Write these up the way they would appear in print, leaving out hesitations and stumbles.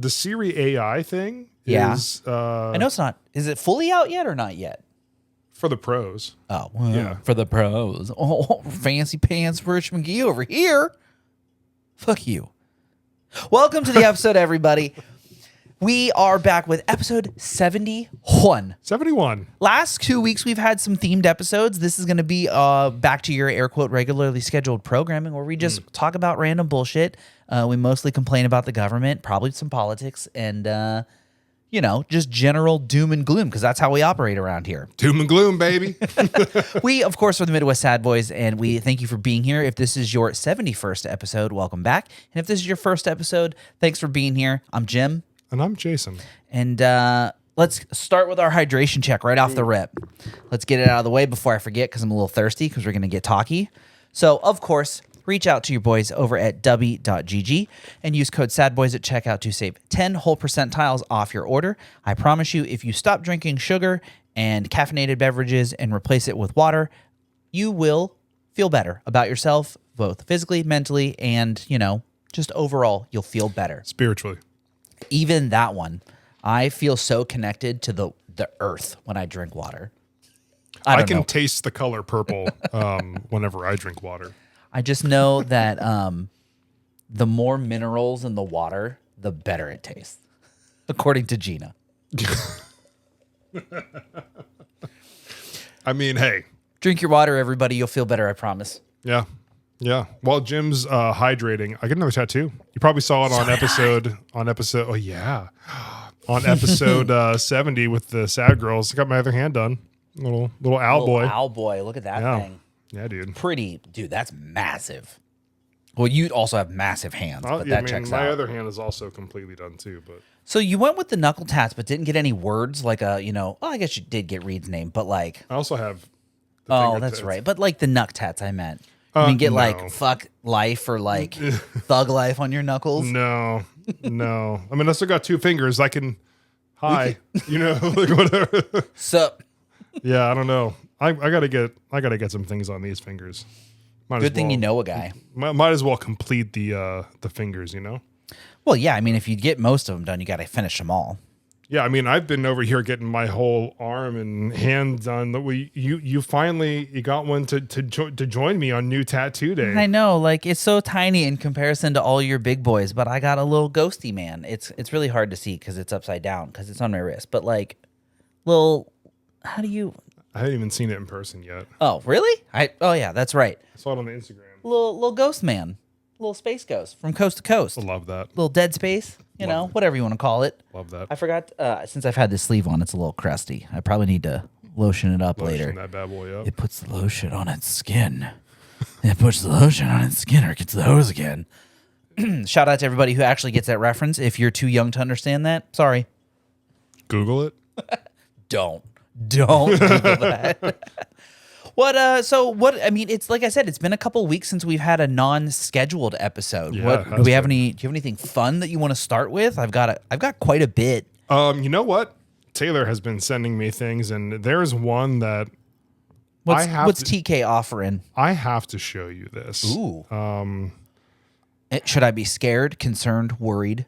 the Siri AI thing Yeah. is I know it's not. Is it fully out yet or not yet? for the pros. Oh, well, Yeah. for the pros. Oh, fancy pants Rich McGee over here. Fuck you. Welcome to the episode, everybody. We are back with episode 71. 71. Last 2 weeks, we've had some themed episodes. This is going to be back to your air quote regularly scheduled programming where we just talk about random bullshit. We mostly complain about the government, probably some politics, and just general doom and gloom because that's how we operate around here. Doom and gloom, baby. We, of course, are the Midwest Sad Boys, and we thank you for being here. If this is your 71st episode, welcome back. And if this is your first episode, thanks for being here. I'm Jim. And I'm Jason. And let's start with our hydration check right off the rip. Let's get it out of the way before I forget because I'm a little thirsty because we're going to get talky. So, of course, reach out to your boys over at w.gg and use code SADBOYS at checkout to save 10 whole percentiles off your order. I promise you, if you stop drinking sugar and caffeinated beverages and replace it with water, you will feel better about yourself, both physically, mentally, and, just overall, you'll feel better. Spiritually. Even that one, I feel so connected to the earth when I drink water. I can know. taste the color purple whenever I drink water. I just know that the more minerals in the water, the better it tastes, according to Gina. I mean, hey. Drink your water, everybody. You'll feel better, I promise. Yeah. Yeah. While Jim's hydrating, I get another tattoo. You probably saw it on episode. Oh yeah, on episode 70 with the Sad Girls. I got my other hand done. Little owl boy. Owl boy. Look at that thing. Yeah, dude. Pretty, dude. That's massive. Well, you also have massive hands, but that checks out. My other hand is also completely done too. But so you went with the knuckle tats, but didn't get any words like I guess you did get Reed's name, but like. I also have. Oh, that's right. But like the knuck tats, I meant. You can get like fuck life or like thug life on your knuckles. No. I mean, I still got two fingers. I can, like whatever. Sup? Yeah, I don't know. I gotta get some things on these fingers. Good thing you know a guy. Might as well complete the fingers, Well, yeah. I mean, if you get most of them done, you got to finish them all. Yeah, I mean, I've been over here getting my whole arm and hand done. You finally got one to join me on New Tattoo Day. I know, like it's so tiny in comparison to all your big boys, but I got a little ghosty man. It's really hard to see because it's upside down because it's on my wrist. But like, how do you? I haven't even seen it in person yet. Oh, really? Oh yeah, that's right. I saw it on the Instagram. Little ghost man, little space ghost from coast to coast. I love that. Little dead space. Whatever you want to call it. Love that. I forgot, since I've had this sleeve on, it's a little crusty. I probably need to lotion it up later. That bad boy up. It puts the lotion on its skin. It puts the lotion on its skin or it gets the hose again. Shout out to everybody who actually gets that reference. If you're too young to understand that, sorry. Google it. Don't Google that. It's like I said, it's been a couple weeks since we've had a non-scheduled episode. Yeah, do you have anything fun that you want to start with? I've got quite a bit. You know what? Taylor has been sending me things, and there's one that what's TK offering? I have to show you this. Ooh. Should I be scared, concerned, worried,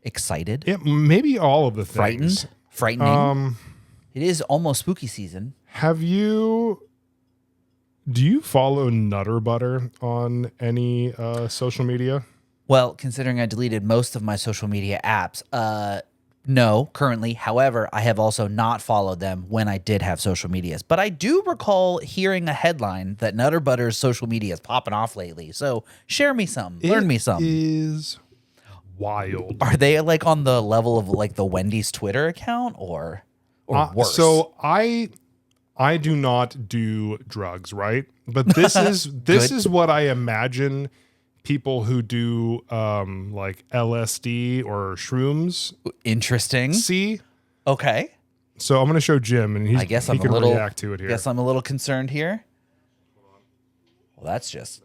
excited? Maybe all of the things. Frightening. It is almost spooky season. Do you follow Nutter Butter on any social media? Well, considering I deleted most of my social media apps, no, currently. However, I have also not followed them when I did have social medias. But I do recall hearing a headline that Nutter Butter's social media is popping off lately. So share me some. Learn me some. It is wild. Are they like on the level of like the Wendy's Twitter account or worse? So I do not do drugs, right? But this is what I imagine people who do like LSD or shrooms. Interesting. See? Okay. So I'm going to show Jim, and he can react to it here. Guess I'm a little concerned here. Well, that's just.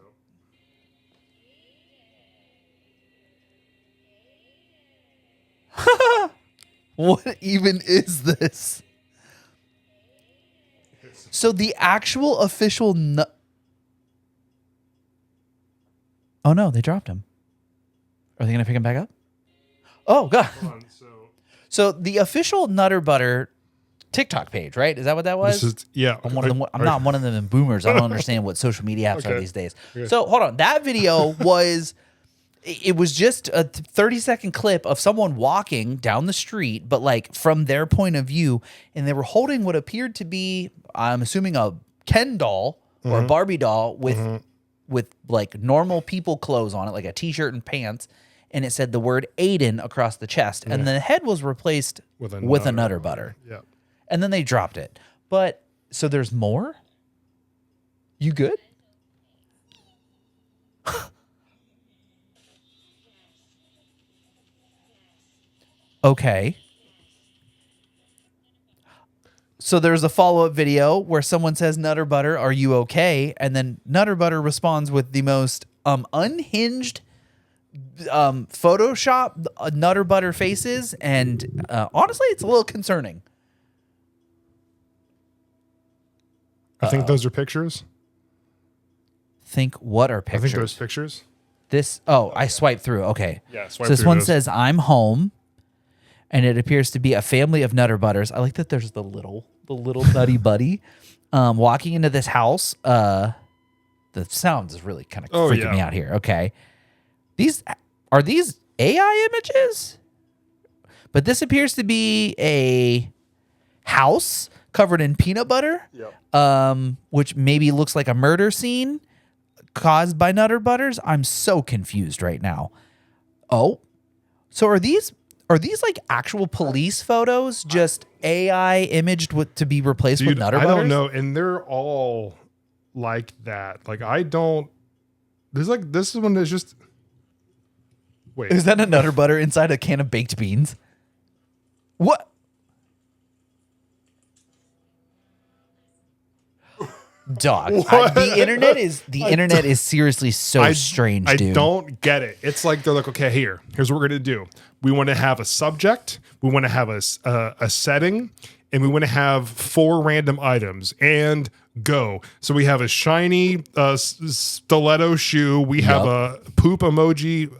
What even is this? So the actual official. Oh no, they dropped him. Are they going to pick him back up? Oh god. Hold on, So the official Nutter Butter TikTok page, right? Is that what that was? this is yeah. I'm not one of them boomers. I don't understand what social media apps are Okay. these days. So hold on. That video was, it was just a 30-second clip of someone walking down the street, but like from their point of view, and they were holding what appeared to be, I'm assuming, a Ken doll or a Barbie doll with like normal people clothes on it, like a t-shirt and pants. And it said the word Aiden across the chest. And the head was replaced with a Nutter Butter. Yeah. And then they dropped it. But so there's more? You good? Okay. So there's a follow-up video where someone says, Nutter Butter, are you okay? And then Nutter Butter responds with the most unhinged Photoshop Nutter Butter faces. And honestly, it's a little concerning. I think those are pictures. Think what are I pictures? think those pictures. This, I swiped through. Okay. Yeah, So this one says, I'm home. And it appears to be a family of Nutter Butters. I like that there's the little Nutty Buddy walking into this house. The sound is really kind of freaking me out here. Okay. Are these AI images? But this appears to be a house covered in peanut butter. Yep. Which maybe looks like a murder scene caused by Nutter Butters. I'm so confused right now. Oh, so are these like actual police photos, just AI imaged to be replaced with Nutter Butters? I don't know, and they're all like that. Like I don't. This is one that's just. Wait, Is that a Nutter Butter inside a can of baked beans? What? Dog. The internet is seriously so strange, dude. I don't get it. It's like they're like, okay, here's what we're gonna do. We want to have a subject, we want to have a setting, and we want to have 4 random items and go. So we have a shiny stiletto shoe, we have a poop emoji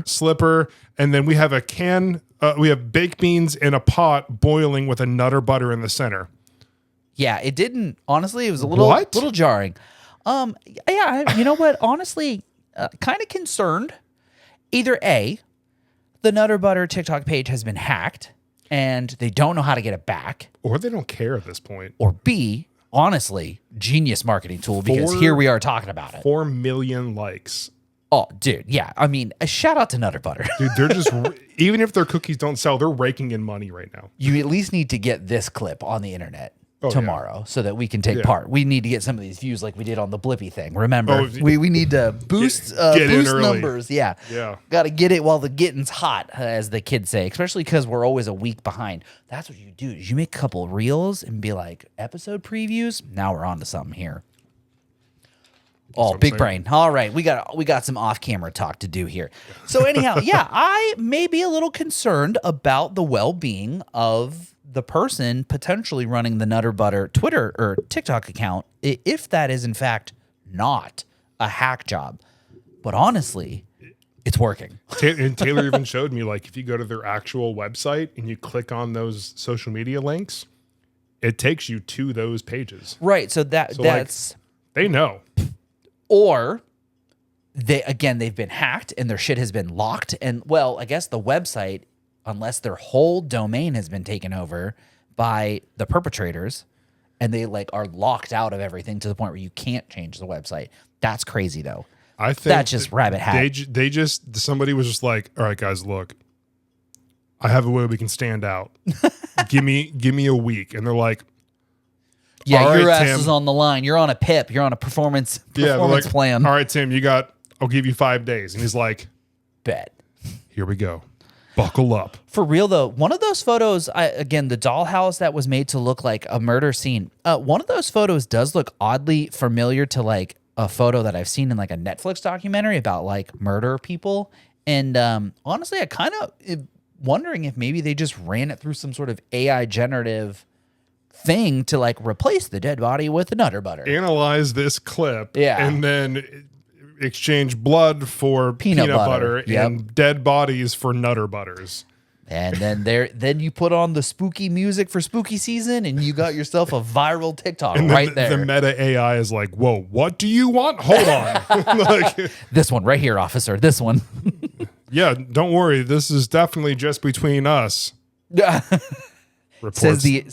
slipper, and then we have a can. We have baked beans in a pot boiling with a Nutter Butter in the center. Yeah, it didn't. Honestly, it was a little jarring. Yeah, you know what? Honestly, kind of concerned. Either A, the Nutter Butter TikTok page has been hacked and they don't know how to get it back, Or they don't care at this point. or B, honestly, genius marketing tool, because here we are talking about it. 4 million likes. Oh, dude, yeah. I mean, a shout out to Nutter Butter. Dude, they're just even if their cookies don't sell, they're raking in money right now. You at least need to get this clip on the internet yeah. tomorrow so that we can take part. We need to get some of these views like we did on the Blippy thing. Remember, Oh, we need to boost get in boost early. numbers. Yeah. Got to get it while the getting's hot, as the kids say, especially because we're always a week behind. That's what you do. Is you make a couple of reels and be like, episode previews. Now we're on to something here. Oh, big brain. All right. We got some off-camera talk to do here. So anyhow, yeah, I may be a little concerned about the well-being of the person potentially running the Nutter Butter Twitter or TikTok account, if that is in fact not a hack job. But honestly, it's working. And Taylor even showed me, like, if you go to their actual website and you click on those social media links, it takes you to those pages. Right. So that's like, they know. Or they've been hacked and their shit has been locked. And well, I guess the website, unless their whole domain has been taken over by the perpetrators and they like are locked out of everything to the point where you can't change the website. That's crazy though. I think that's just rabbit hat. Somebody was just like, all right, guys, look, I have a way we can stand out. give me a week. And they're like, yeah, all your right, ass Tim. is on the line. You're on a PIP. You're on a performance like, plan. All right, Tim, I'll give you 5 days. And he's like, bet. Here we go. Buckle up. For real though, one of those photos, again, the dollhouse that was made to look like a murder scene. One of those photos does look oddly familiar to like a photo that I've seen in like a Netflix documentary about like murder people. And honestly, I kind of wondering if maybe they just ran it through some sort of AI generative thing to like replace the dead body with the Nutter Butter. Analyze this clip. Yeah. And then exchange blood for peanut butter, Yep. and dead bodies for Nutter Butters. And then you put on the spooky music for spooky season, and you got yourself a viral TikTok And right then there. the meta AI is like, whoa, what do you want? Hold on. Like, This one right here, officer. This one. yeah, don't worry. This is definitely just between us. Reports,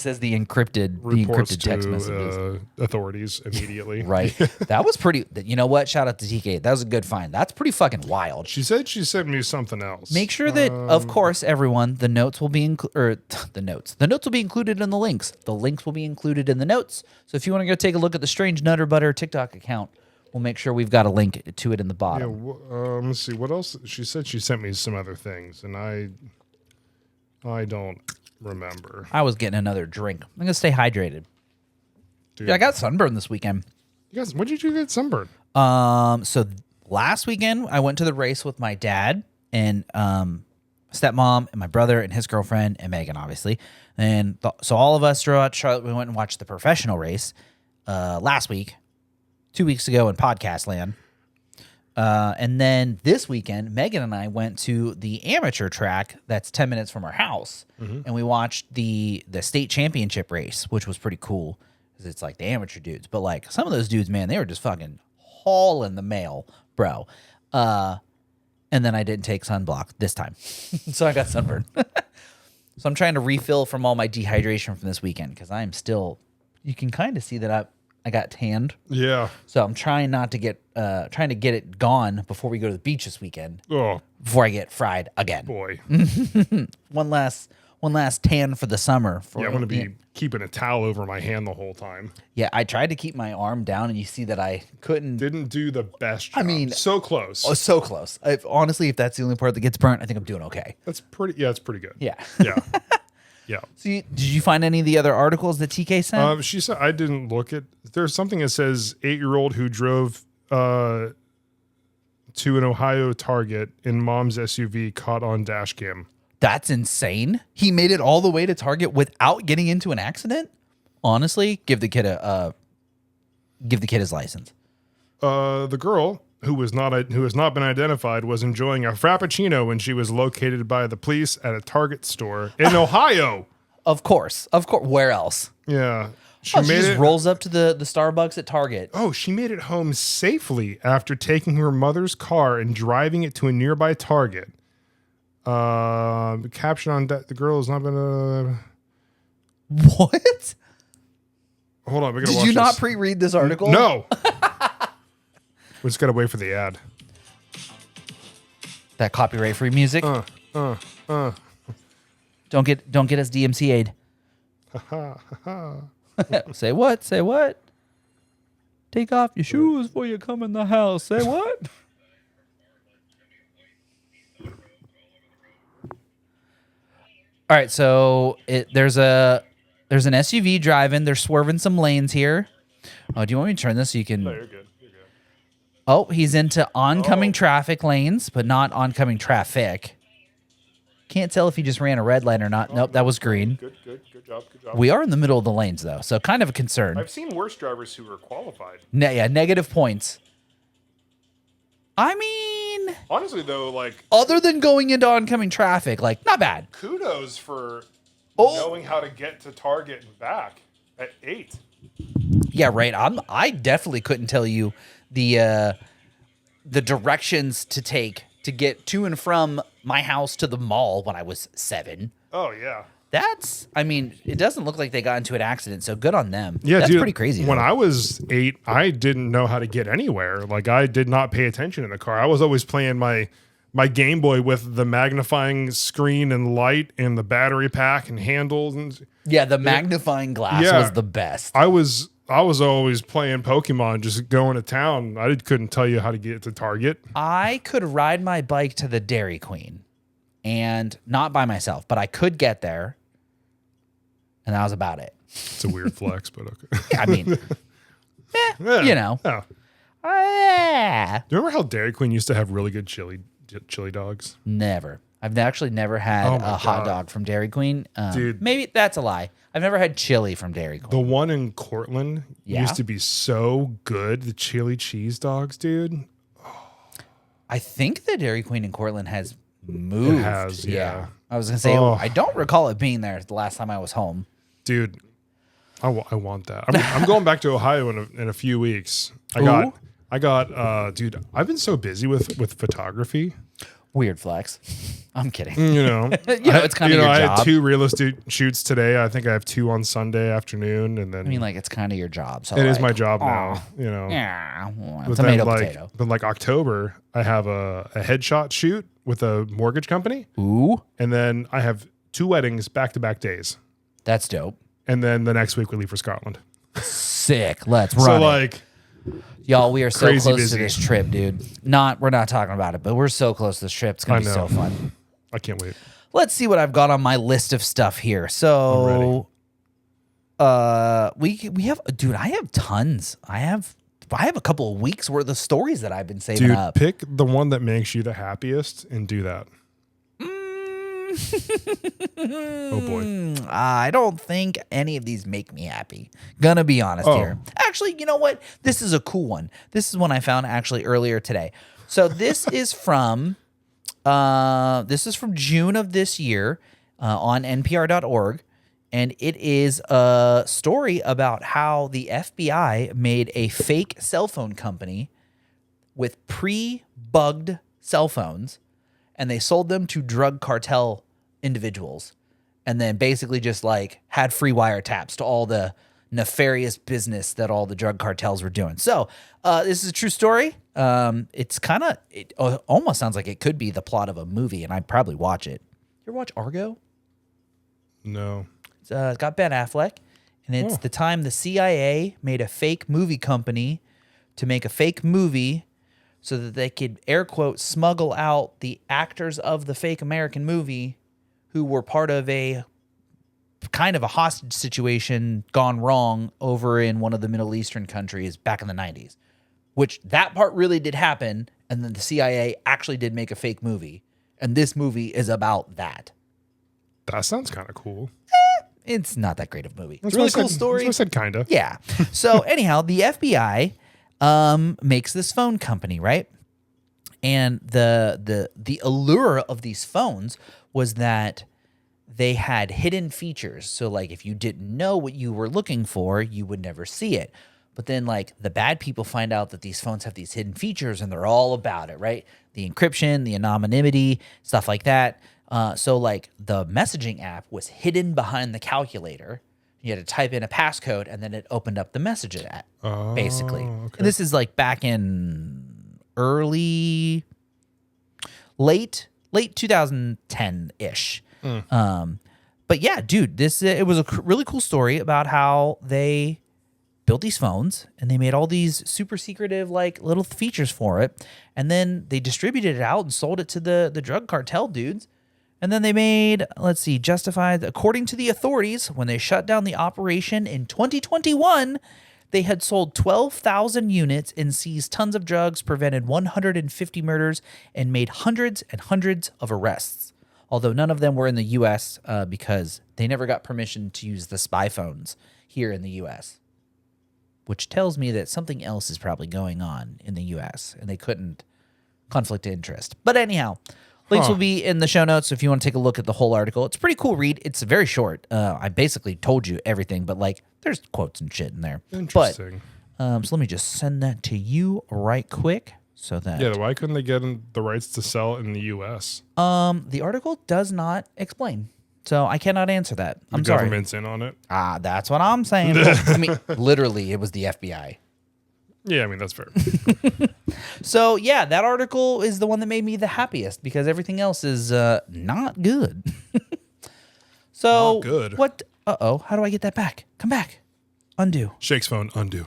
says the encrypted reports text to messages. authorities immediately. Right. That was pretty. You know what? Shout out to TK. That was a good find. That's pretty fucking wild. She said she sent me something else. Make sure that, of course, everyone, the notes will be the notes will be included in the links. The links will be included in the notes. So if you want to go take a look at the Strange Nutter Butter TikTok account, we'll make sure we've got a link to it in the Yeah, bottom. let's see what else. She said she sent me some other things, and I don't remember. I was getting another drink. I'm gonna stay hydrated. Dude, Dude, I got sunburned this weekend. you guys, when did you get sunburned? So last weekend I went to the race with my dad and stepmom and my brother and his girlfriend and Megan, obviously. And so all of us drove out to Charlotte. We went and watched the professional race last week, 2 weeks ago in podcast land. And then this weekend, Megan and I went to the amateur track that's 10 minutes from our house, and we watched the state championship race, which was pretty cool because it's like the amateur dudes. But like some of those dudes, man, they were just fucking hauling the mail, bro. And then I didn't take sunblock this time, so I got sunburned. So I'm trying to refill from all my dehydration from this weekend because I'm still. You can kind of see that I got tanned. Yeah. So I'm trying not to get it gone before we go to the beach this weekend. Oh Before I get fried again. boy. One last tan for the summer. Yeah, I'm gonna be keeping a towel over my hand the whole time. Yeah, I tried to keep my arm down, and you see that I couldn't. Didn't do the best job. I mean, so close. Oh, so close. Honestly, if that's the only part that gets burnt, I think I'm doing okay. That's pretty. Yeah, it's pretty good. Yeah. Yeah. Yeah. So did you find any of the other articles that TK sent? She said I didn't look at. There's something that says 8-year-old who drove to an Ohio Target in mom's SUV caught on dash cam. That's insane. He made it all the way to Target without getting into an accident. Honestly, give the kid his license. The girl who has not been identified was enjoying a frappuccino when she was located by the police at a Target store in Ohio. Of course. Where else? Yeah. She She just rolls up to the Starbucks at Target. Oh, she made it home safely after taking her mother's car and driving it to a nearby Target. The caption on the girl has not been What? Hold on, we gotta Did watch you not this. pre-read this article? No. We just gotta wait for the ad. That copyright-free music. Don't get us DMCA'd. Say what? Say what? Take off your shoes before you come in the house. Say what? All right, so there's an SUV driving. They're swerving some lanes here. Oh, do you want me to turn this so you can? No, you're good. You're good. Oh, he's into oncoming traffic lanes, but not oncoming traffic. Can't tell if he just ran a red light or not. Nope, that was green. Good job. We are in the middle of the lanes, though, so kind of a concern. I've seen worse drivers who are qualified. Yeah, negative points. I mean, Honestly, though, like other than going into oncoming traffic, like, not bad. kudos for Oh. knowing how to get to Target and back at 8. Yeah, right. I definitely couldn't tell you the directions to take to get to and from my house to the mall when I was 7. Oh yeah. I mean, it doesn't look like they got into an accident, so good on them. Yeah, That's dude, pretty crazy. When though. I was 8, I didn't know how to get anywhere. Like I did not pay attention in the car. I was always playing my Game Boy with the magnifying screen and light and the battery pack and handles and Yeah, the magnifying glass Yeah. was the best. I was always playing Pokemon, just going to town. I couldn't tell you how to get to Target. I could ride my bike to the Dairy Queen, and not by myself, but I could get there, and that was about it. It's a weird flex, but okay. I mean, Yeah. you know. Yeah. Do you remember how Dairy Queen used to have really good chili dogs? Never. I've actually never had Oh a my hot God. dog from Dairy Queen. Dude. Maybe that's a lie. I've never had chili from Dairy Queen. The one in Cortland Yeah? used to be so good. The chili cheese dogs, dude. Oh, I think the Dairy Queen in Cortland has moved. It has, yeah. I was gonna say Oh. I don't recall it being there the last time I was home. Dude, I want that. I'm going back to Ohio in a few weeks. Ooh. Dude, I've been so busy with photography. Weird flex. I'm kidding. You know, it's kind of your I job. had 2 real estate shoots today. I think I have 2 on Sunday afternoon, and then I mean, like it's kind of your job. So it is like, my job aw. now. You know, Yeah, well, but tomato then potato. like October, I have a headshot shoot with a mortgage company, Ooh, and then I have 2 weddings back to back days, that's dope. and then the next week we leave for Scotland. Sick. Let's So run it. like, Y'all, we are so crazy close busy. to this trip, dude. We're not talking about it, but we're so close to this trip. It's gonna be I so know. fun. I can't wait. Let's see what I've got on my list of stuff here. So, we have, dude. I have tons. I have a couple of weeks worth of stories that I've been saving Dude, up. pick the one that makes you the happiest and do that. Oh boy. I don't think any of these make me happy. Gonna be honest Oh. here. Actually, you know what? This is a cool one. This is one I found actually earlier today. So this is from June of this year on npr.org, and it is a story about how the FBI made a fake cell phone company with pre-bugged cell phones, and they sold them to drug cartel individuals, and then basically just like had free wiretaps to all the nefarious business that all the drug cartels were doing. So this is a true story. It almost sounds like it could be the plot of a movie, and I'd probably watch it. You ever watch Argo? No. It's got Ben Affleck, and it's the time the CIA made a fake movie company to make a fake movie so that they could, air quote, smuggle out the actors of the fake American movie who were part of a kind of a hostage situation gone wrong over in one of the Middle Eastern countries back in the 90s, which that part really did happen. And then the CIA actually did make a fake movie. And this movie is about that. That sounds kind of cool. It's not that great of a movie. It's That's a really what I cool said- story. That's what I said kinda. Yeah. So anyhow, the FBI makes this phone company, right? And the allure of these phones was that they had hidden features. So like if you didn't know what you were looking for, you would never see it. But then like the bad people find out that these phones have these hidden features and they're all about it, right? The encryption, the anonymity, stuff like that. So like the messaging app was hidden behind the calculator. You had to type in a passcode and then it opened up the messaging app, basically. okay. And this is like back in late 2010-ish. But yeah, dude, this it was a really cool story about how they built these phones and they made all these super secretive like little features for it, and then they distributed it out and sold it to the drug cartel dudes. And then they made, justified, according to the authorities, when they shut down the operation in 2021, they had sold 12,000 units and seized tons of drugs, prevented 150 murders, and made hundreds and hundreds of arrests. Although none of them were in the U.S. Because they never got permission to use the spy phones here in the U.S., which tells me that something else is probably going on in the U.S. and they couldn't conflict of interest. But anyhow, links will be in the show notes so if you want to take a look at the whole article. It's a pretty cool read. It's very short. I basically told you everything, but like there's quotes and shit in there. Interesting. But so let me just send that to you right quick so that Yeah, why couldn't they get the rights to sell it in the U.S.? the article does not explain. So I cannot answer that. I'm The sorry. government's in on it. That's what I'm saying. I mean, literally, it was the FBI. Yeah, I mean, that's fair. So yeah, that article is the one that made me the happiest because everything else is not good. So Not good. What? How do I get that back? Come back. Undo. Shake's phone, undo.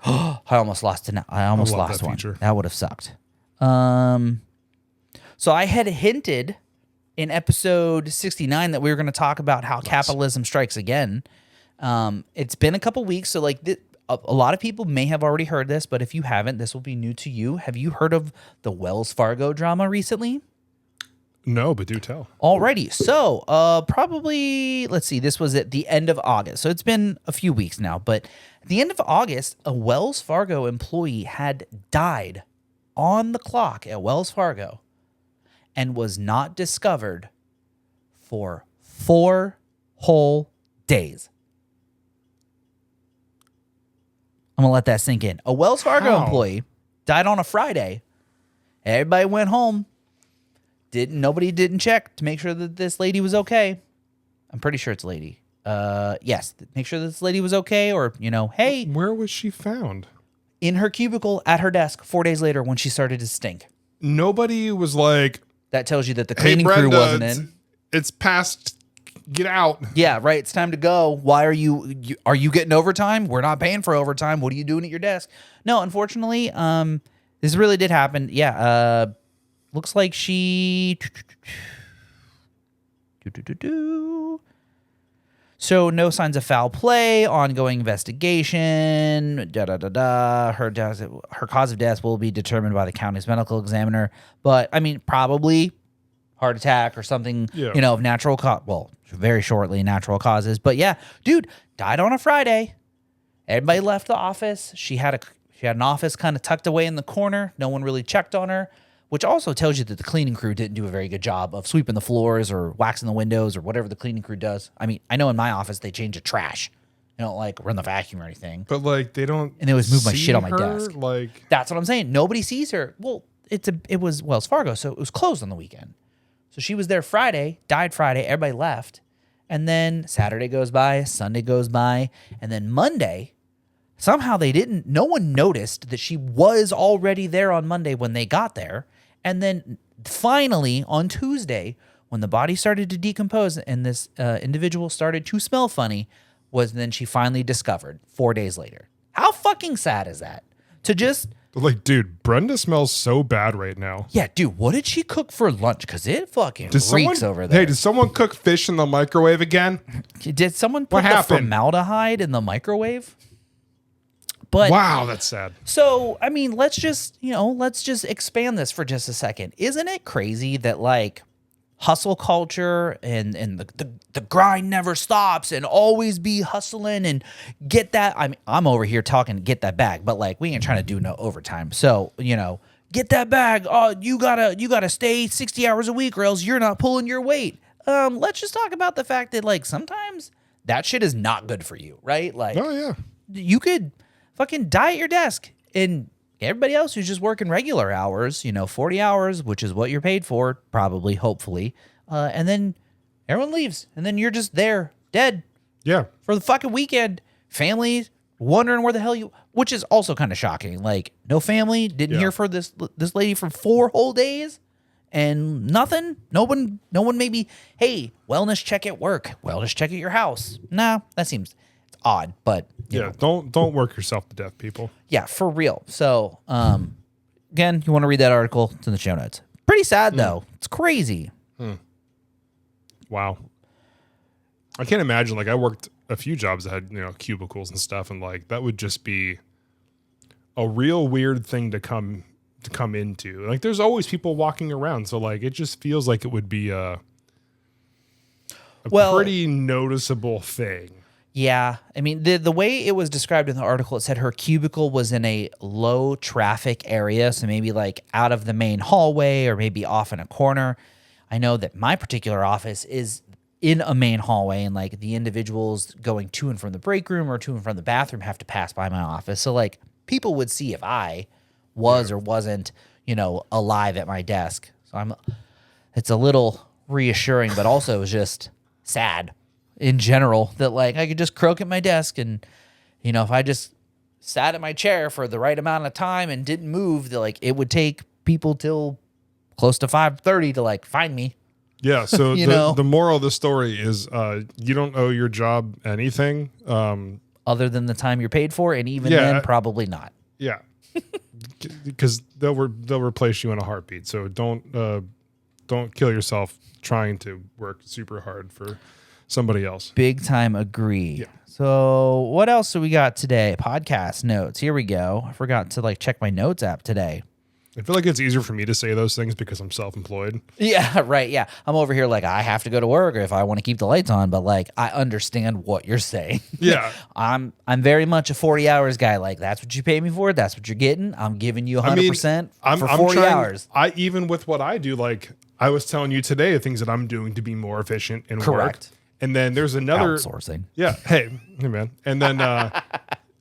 I almost lost it. I almost love lost that one. feature. That would have sucked. So I had hinted in episode 69 that we were going to talk about how capitalism strikes again. It's been a couple weeks, so like a lot of people may have already heard this, but if you haven't, this will be new to you. Have you heard of the Wells Fargo drama recently? No, but do tell. Alrighty, so probably, let's see, this was at the end of August. So it's been a few weeks now, but at the end of August, a Wells Fargo employee had died on the clock at Wells Fargo and was not discovered for 4 whole days. I'm going to let that sink in. A Wells Fargo How? employee died on a Friday. Everybody went home. Nobody didn't check to make sure that this lady was okay. I'm pretty sure it's a lady. Yes, make sure this lady was okay, or, hey, Where was she found? in her cubicle at her desk 4 days later when she started to stink. Nobody was like, That tells you that the "Hey, cleaning Brenda, crew wasn't in. it's past. Get out." Yeah, right. It's time to go. Why are are you getting overtime? We're not paying for overtime. What are you doing at your desk? No, unfortunately, this really did happen. Yeah. Looks like she. So no signs of foul play, ongoing investigation, Her cause of death will be determined by the county's medical examiner. But I mean, probably heart attack or something, of natural very shortly natural causes. But yeah, dude, died on a Friday. Everybody left the office. She had an office kind of tucked away in the corner. No one really checked on her, which also tells you that the cleaning crew didn't do a very good job of sweeping the floors or waxing the windows or whatever the cleaning crew does. I mean, I know in my office they change the trash. They don't like run the vacuum or anything. But like they don't. And they always move my see shit on my her? desk. Like That's what I'm saying. Nobody sees her. Well, it was Wells Fargo, so it was closed on the weekend. So she was there Friday, died Friday, everybody left. And then Saturday goes by, Sunday goes by, and then Monday, somehow no one noticed that she was already there on Monday when they got there. And then finally on Tuesday, when the body started to decompose and this individual started to smell funny, was then she finally discovered 4 days later. How fucking sad is that? To just... Like, dude, Brenda smells so bad right now. Yeah, dude, what did she cook for lunch? Because it fucking Did reeks someone, over there. Hey, did someone cook fish in the microwave again? Did someone put What the happened? formaldehyde in the microwave? But Wow, that's sad. so, I mean, let's just expand this for just a second. Isn't it crazy that like hustle culture and the grind never stops and always be hustling and get that? I mean, I'm over here talking get that bag, but like we ain't trying to do no overtime. So, get that bag. Oh, you gotta stay 60 hours a week or else you're not pulling your weight. Let's just talk about the fact that like sometimes that shit is not good for you, right? Like, Oh yeah. you could fucking die at your desk, and everybody else who's just working regular hours, 40 hours, which is what you're paid for, probably, hopefully. And then everyone leaves, and then you're just there, dead Yeah. for the fucking weekend. Family wondering where the hell which is also kind of shocking. Like, no family, didn't hear for this lady for 4 whole days, and nothing. No one maybe, hey, wellness check at work, wellness check at your house. Nah, that seems it's odd, but you know. Don't work yourself to death, people. Yeah, for real. So, again, you want to read that article? It's in the show notes. Pretty sad though. It's crazy. Wow. I can't imagine. Like, I worked a few jobs that had cubicles and stuff, and like that would just be a real weird thing to come into. Like, there's always people walking around, so like it just feels like it would be a pretty noticeable thing. Yeah, I mean the way it was described in the article, it said her cubicle was in a low traffic area, so maybe like out of the main hallway or maybe off in a corner. I know that my particular office is in a main hallway, and like the individuals going to and from the break room or to and from the bathroom have to pass by my office. So like people would see if I was or wasn't, alive at my desk. So it's a little reassuring, but also just sad in general that like I could just croak at my desk, and if I just sat in my chair for the right amount of time and didn't move, that like it would take people till close to 5:30 to like find me. Yeah. So the moral of the story is you don't owe your job anything. Other than the time you're paid for, and even then probably not. Yeah. Because they'll replace you in a heartbeat. So don't kill yourself trying to work super hard for somebody else. Big time agree. Yeah. So what else do we got today? Podcast notes. Here we go. I forgot to check my notes app today. I feel like it's easier for me to say those things because I'm self-employed. Yeah, right. Yeah. I'm over here like I have to go to work if I want to keep the lights on, but like I understand what you're saying. Yeah. I'm very much a 40 hours guy. Like that's what you pay me for. That's what you're getting. I'm giving you 100% for 40 hours. Even with what I do, like I was telling you today, the things that I'm doing to be more efficient in work. Correct. And then there's another Outsourcing. Yeah. Hey man. And then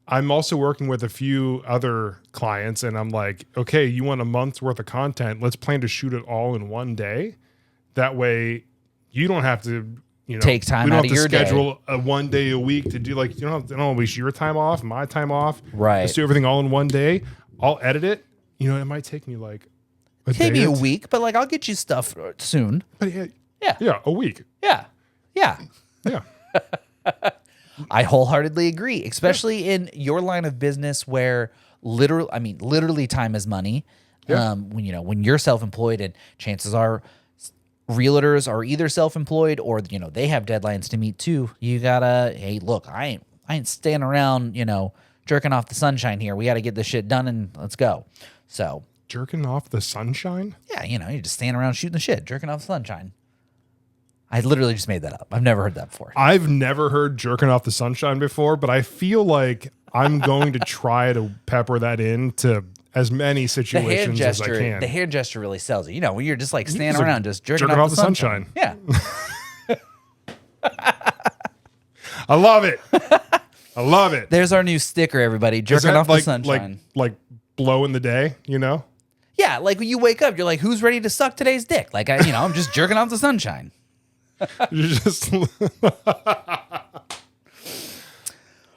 I'm also working with a few other clients, and I'm like, okay, you want a month's worth of content? Let's plan to shoot it all in one day. That way, you don't have to, take time we don't out have of to your schedule a 1 day a week to do like you don't have to waste your time off, my time off. Right. Let's do everything all in one day. I'll edit it. It might take me like Maybe a or two. week, but like I'll get you stuff soon. But yeah, a week. Yeah. Yeah. Yeah. I wholeheartedly agree, especially in your line of business where literally time is money. Yeah. When you're self-employed, and chances are realtors are either self-employed or they have deadlines to meet too. You gotta, hey, look, I ain't staying around, jerking off the sunshine here. We got to get this shit done and let's go. So Jerking off the sunshine? yeah, you're just standing around shooting the shit, jerking off the sunshine. I literally just made that up. I've never heard that before. I've never heard jerking off the sunshine before, but I feel like I'm going to try to pepper that into as many situations as I can. The hand gesture really sells it. When you're just like standing Just like around, just jerking off the sunshine. Yeah. I love it. I love it. There's our new sticker, everybody. Is Jerking that off the sunshine. like blow in the day, Yeah, like when you wake up, you're like, who's ready to suck today's dick? Like, I'm just jerking off the sunshine. You just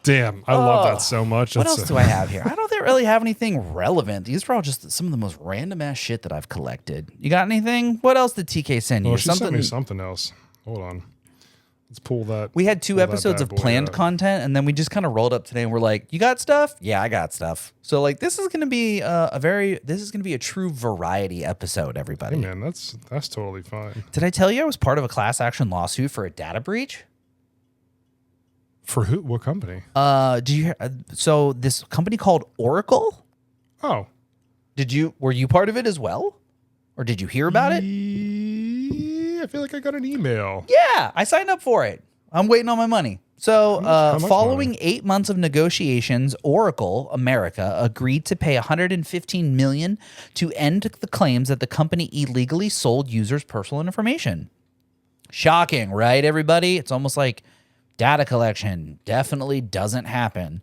damn, I love that so much. What else do I have here? I don't really have anything relevant. These are all just some of the most random ass shit that I've collected. You got anything? What else did TK send you? Well, she sent me something else. Hold on. Let's pull that. We had 2 pull that episodes bad of boy planned up. content, and then we just kind of rolled up today and we're like, you got stuff? Yeah, I got stuff. So like this is gonna be a true variety episode, everybody. Hey man, that's totally fine. Did I tell you I was part of a class action lawsuit for a data breach? For who? What company? Do you? So this company called Oracle. Oh, Were you part of it as well, or did you hear about it? I feel like I got an email. Yeah, I signed up for it. I'm waiting on my money. So, how much following money? 8 months of negotiations, Oracle America agreed to pay $115 million to end the claims that the company illegally sold users' personal information. Shocking, right, everybody? It's almost like data collection definitely doesn't happen.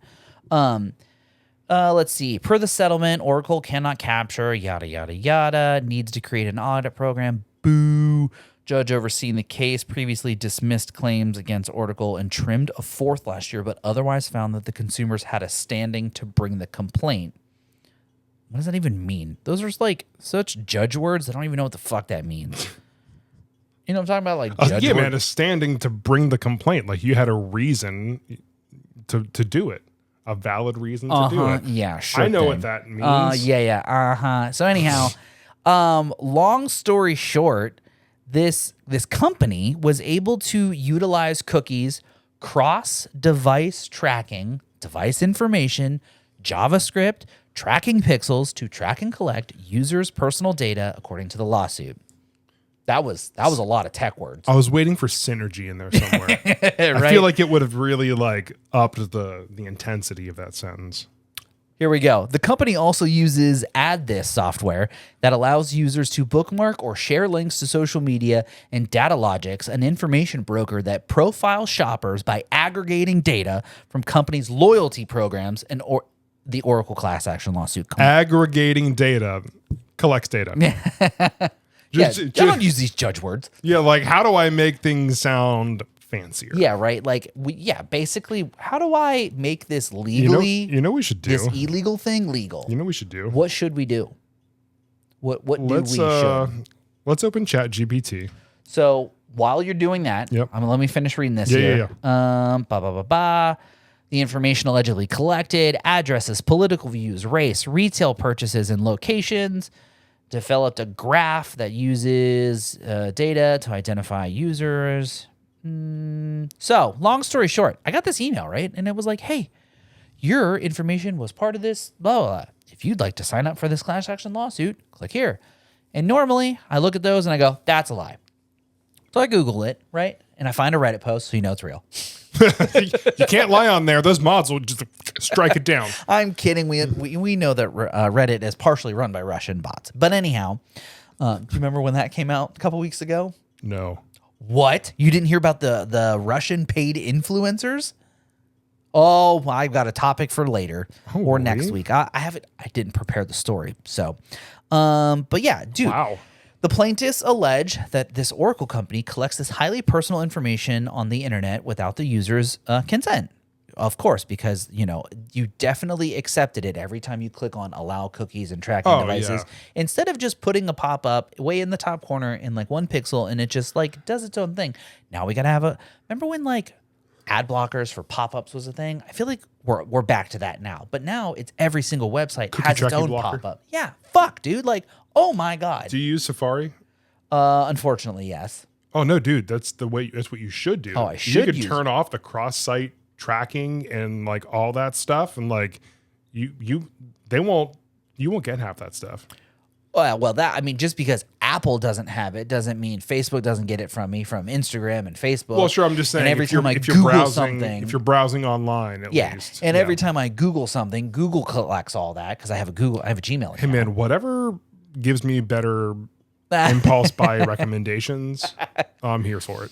Let's see. Per the settlement, Oracle cannot capture, yada, yada, yada, needs to create an audit program. Boo. Judge overseeing the case previously dismissed claims against Oracle and trimmed a 4th last year, but otherwise found that the consumers had a standing to bring the complaint. What does that even mean? Those are like such judge words. I don't even know what the fuck that means. You know what I'm talking about? Like judge Yeah, word? man, a standing to bring the complaint. Like you had a reason to do it, a valid reason to do it. Yeah, sure. I know thing. what that means. Yeah. So anyhow, long story short, this company was able to utilize cookies, cross-device tracking, device information, JavaScript, tracking pixels to track and collect users' personal data, according to the lawsuit. That was a lot of tech words. I was waiting for synergy in there somewhere. I feel like it would have really like upped the intensity of that sentence. Here we go. The company also uses AddThis software that allows users to bookmark or share links to social media, and Datalogix, an information broker that profiles shoppers by aggregating data from companies' loyalty programs, and the Oracle class action lawsuit. Aggregating data collects data. I don't use these judge words. Yeah, like how do I make things sound fancier? Yeah, right. Like, basically, how do I make this legally? You know what we should do. This illegal thing legal. You know what we should do. What should we do? What do we should? Let's open Chat GPT. So while you're doing that, Yep. let me finish reading this Yeah, here. yeah, The information allegedly collected: addresses, political views, race, retail purchases, and locations. Developed a graph that uses data to identify users. So, long story short, I got this email, right? And it was like, hey, your information was part of this, blah, blah, blah. If you'd like to sign up for this class action lawsuit, click here. And normally I look at those and I go, that's a lie. So I Google it, right? And I find a Reddit post, so you know it's real. You can't lie on there. Those mods will just strike it down. I'm kidding. We know that Reddit is partially run by Russian bots. But anyhow, do you remember when that came out a couple weeks ago? No. What? You didn't hear about the Russian paid influencers? Oh, I've got a topic for later or next really? week. I didn't prepare the story. So, but yeah, dude. Wow. The plaintiffs allege that this Oracle company collects this highly personal information on the internet without the user's consent. Of course, because, you definitely accepted it every time you click on allow cookies and tracking devices. Yeah. Instead of just putting a pop-up way in the top corner in like 1 pixel and it just like does its own thing. Now we got to have remember when like ad blockers for pop-ups was a thing? I feel like we're back to that now. But now it's every single website has its tracking own blocker? pop-up. Yeah, fuck, dude. Like, oh my God. Do you use Safari? Unfortunately, yes. Oh no, dude, that's what you should do. Oh, I should You could use turn off the cross-site tracking and like all that stuff, and like you won't get half that stuff. Well, just because Apple doesn't have it doesn't mean Facebook doesn't get it from me from Instagram and Facebook. Well, sure, I'm just saying And every if you're time I if you're Google browsing something, if you're browsing online at least. and every time I Google something, Google collects all that because I have a Gmail account. Hey man, whatever gives me better impulse buy recommendations, I'm here for it.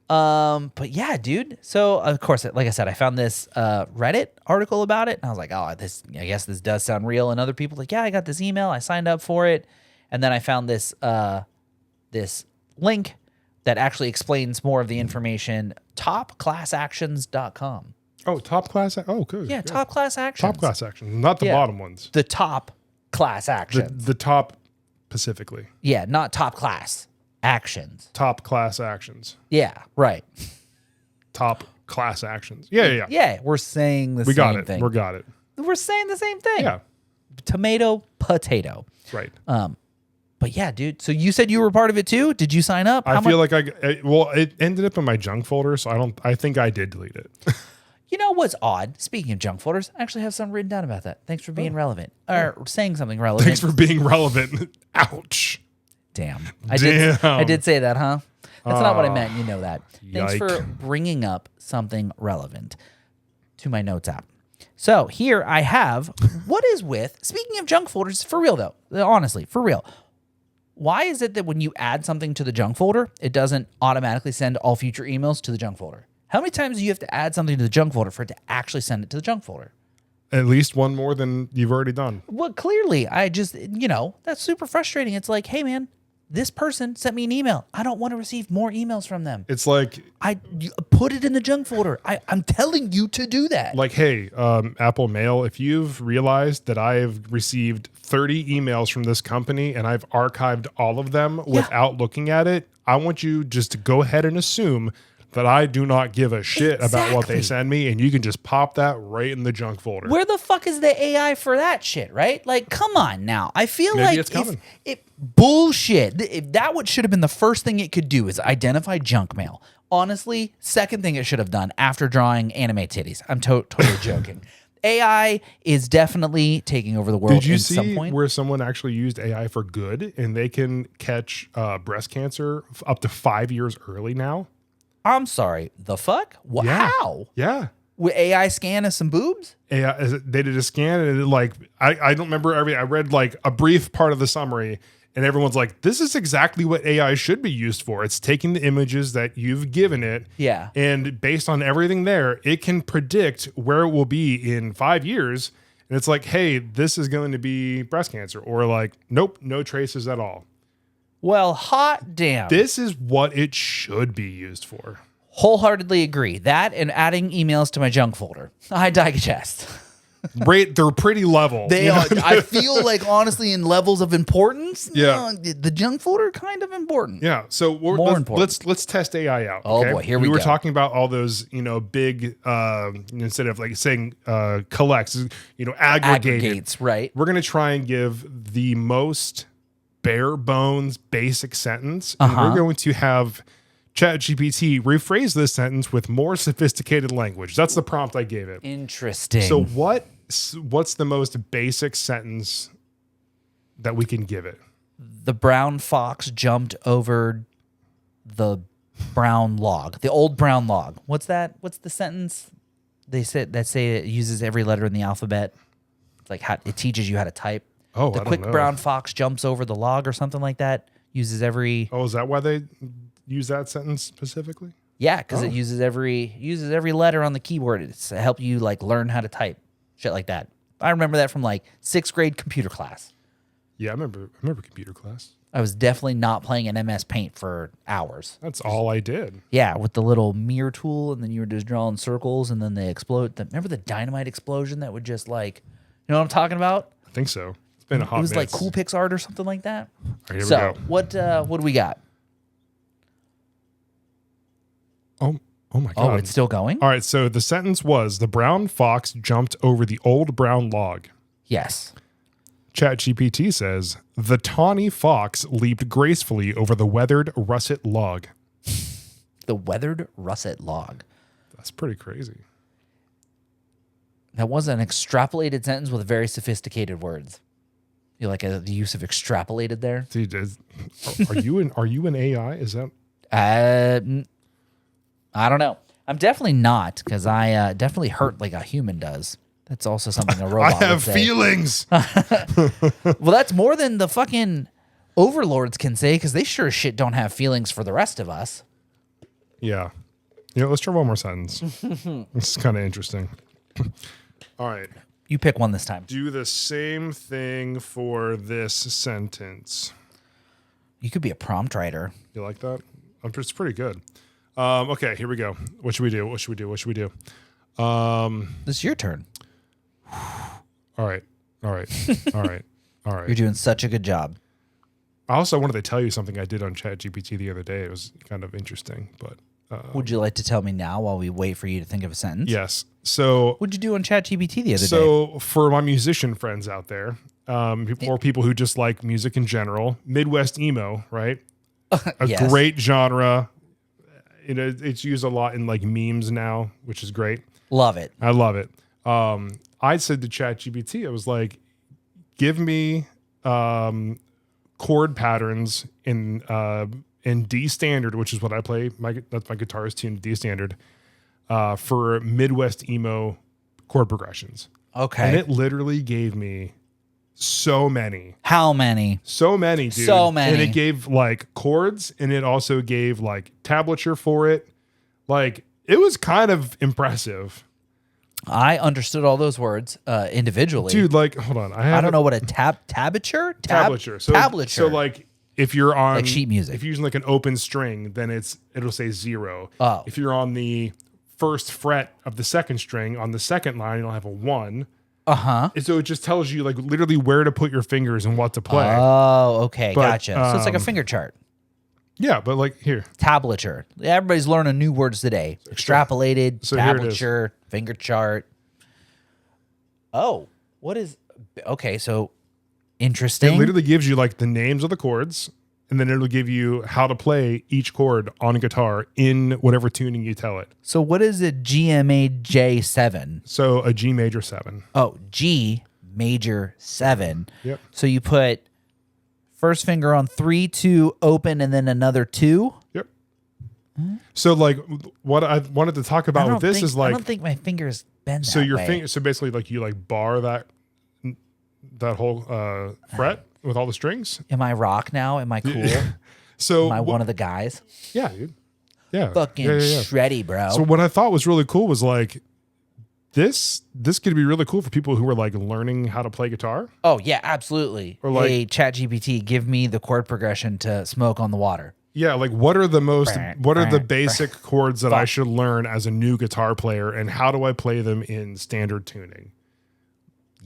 But yeah, dude. So of course, like I said, I found this Reddit article about it, and I was like, oh, I guess this does sound real. And other people like, yeah, I got this email, I signed up for it, and then I found this this link that actually explains more of the information. Topclassactions.com. Oh, top class. Oh, good. Yeah, good. top class actions. Top class actions, not the Yeah. bottom ones. The top class actions. The top specifically. Yeah, not top class actions. Top class actions. Yeah, right. Top class actions. Yeah. Yeah, we're saying the We same got it. thing. We got it. We're saying the same thing. Yeah. Tomato, potato. Right. But yeah, dude. So you said you were part of it too? Did you sign up? I feel like it ended up in my junk folder, so I think I did delete it. You know what's odd? Speaking of junk folders, I actually have something written down about that. Thanks for being relevant. Or saying something relevant. Thanks for being relevant. Ouch. Damn. Damn. I did say that, huh? That's not what I meant. You know that. Thanks for Yike. bringing up something relevant to my notes app. So here I have what is with, speaking of junk folders, for real though, honestly, for real. Why is it that when you add something to the junk folder, it doesn't automatically send all future emails to the junk folder? How many times do you have to add something to the junk folder for it to actually send it to the junk folder? At least one more than you've already done. Well, clearly, I just, that's super frustrating. It's like, hey, man, this person sent me an email. I don't want to receive more emails from them. It's like, You put it in the junk folder. I'm telling you to do that. hey, Apple Mail, if you've realized that I have received 30 emails from this company and I've archived all of them without looking at it, I want you just to go ahead and assume that I do not give a shit about what they Exactly. send me, and you can just pop that right in the junk folder. Where the fuck is the AI for that shit, right? Like, come on now. I feel Maybe like it's coming. bullshit. If that what should have been the first thing it could do is identify junk mail. Honestly, second thing it should have done after drawing anime titties. I'm totally joking. AI is definitely taking over the world. Did you at some see point. where someone actually used AI for good, and they can catch breast cancer up to 5 years early now? I'm sorry. The fuck? Yeah. How? Yeah. With AI scan of some boobs? AI, they did a scan, and I don't remember I read like a brief part of the summary, and everyone's like, this is exactly what AI should be used for. It's taking the images that you've given it. Yeah. And based on everything there, it can predict where it will be in 5 years. And it's like, hey, this is going to be breast cancer, or like, nope, no traces at all. Well, hot damn. This is what it should be used for. Wholeheartedly agree. That and adding emails to my junk folder. I digest. They're pretty level. They are. I feel like honestly, in levels of importance, Yeah. the junk folder kind of important. Yeah. So let's test AI out. Oh, okay? boy, here we were go. talking about all those, big instead of like saying collects, aggregated. Aggregates, right? We're gonna try and give the most bare bones basic sentence, and we're going to have ChatGPT, rephrase this sentence with more sophisticated language. That's the prompt I gave it. Interesting. So what's the most basic sentence that we can give it? The brown fox jumped over the brown log, the old brown log. What's that? What's the sentence they say it uses every letter in the alphabet? It's like how it teaches you how to type. Oh, The I quick don't know. brown fox jumps over the log or something like that. Uses every Oh, is that why they use that sentence specifically? yeah, because Oh. it uses every letter on the keyboard. It's to help you like learn how to type, shit like that. I remember that from like 6th grade computer class. Yeah, I remember computer class. I was definitely not playing an MS Paint for hours. That's all I did. Yeah, with the little mirror tool, and then you were just drawing circles, and then they explode. Remember the dynamite explosion that would just like, you know what I'm talking about? I think so. It's been a hot It was like minute. Cool Pix art or something like that. All right, here we So go. what do we got? Oh my Oh, god. it's still going? All right, so the sentence was the brown fox jumped over the old brown log. Yes. ChatGPT says the tawny fox leaped gracefully over the weathered russet log. The weathered russet log. That's pretty crazy. That was an extrapolated sentence with very sophisticated words. You like the use of extrapolated there? Dude, are you an AI? Is that I don't know. I'm definitely not because I definitely hurt like a human does. That's also something a I robot would have say. feelings. Well, that's more than the fucking overlords can say because they sure as shit don't have feelings for the rest of us. Yeah. You know, let's try one more sentence. This is kind of interesting. All right. You pick one this time. Do the same thing for this sentence. You could be a prompt writer. You like that? It's pretty good. Okay, here we go. What should we do? What should we do? What should we do? This is your turn. All right. All right. All right. All You're right. doing such a good job. I also wanted to tell you something I did on ChatGPT the other day. It was kind of interesting, but Would you like to tell me now while we wait for you to think of a sentence? yes. So What'd you do on ChatGPT the other day? So for my musician friends out there, or people who just like music in general, Midwest emo, right? A Yes. great genre. You know, it's used a lot in like memes now, which is great. Love it. I love it. I said to ChatGPT, I was like, give me chord patterns in D standard, which is what I play. That's my guitar is tuned to D standard for Midwest emo chord progressions. Okay. And it literally gave me so many, How many? dude. So many. And it gave like chords, and it also gave like tablature for it. Like it was kind of impressive, I understood all those words individually. dude. Like, hold on, I don't know what a tablature? tablature. So tablature. So like if you're on Like sheet music. if you're using like an open string, then it'll say 0. Oh. If you're on the first fret of the second string on the second line, you'll have a 1. Uh-huh. And so it just tells you like literally where to put your fingers and what to play. Oh, okay. But, Gotcha. So it's like a finger chart. Yeah, but like here. Tablature. Everybody's learning new words today. Extrapolated, So here it is. tablature, finger chart. Oh, what is... Okay, so It interesting. literally gives you like the names of the chords, and then it'll give you how to play each chord on a guitar in whatever tuning you tell it. So what is a GMA J7? So a G major 7. Oh, G major 7. Yep. So you put first finger on 3, 2, open, and then another 2. Yep. So like what I wanted to talk about with this is I like don't think my fingers bend so that your way. finger. So basically like you like bar that whole fret with all the strings. Am I rock now? Am I cool? So Am I one of the guys? yeah, dude. Yeah. Fucking yeah. shreddy, bro. So what I thought was really cool was like this could be really cool for people who are like learning how to play guitar. Oh yeah, absolutely. Or like- Hey, ChatGPT, give me the chord progression to "Smoke on the Water." Yeah, like what are the basic chords that I Fuck. should learn as a new guitar player, and how do I play them in standard tuning?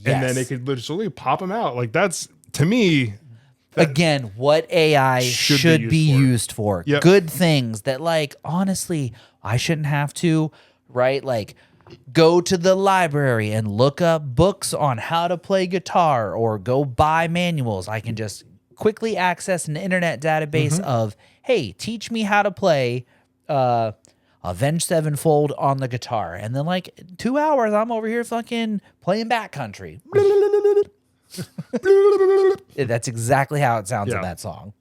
And then Yes. it could literally pop them out. Like that's to me. Again, what AI should be used for. Yep. Good things that, like, honestly, I shouldn't have to, right? Like, go to the library and look up books on how to play guitar or go buy manuals. I can just quickly access an internet database of, hey, teach me how to play Avenged Sevenfold on the guitar, and then like 2 hours I'm over here fucking playing backcountry. That's exactly how it sounds in Yeah. that song.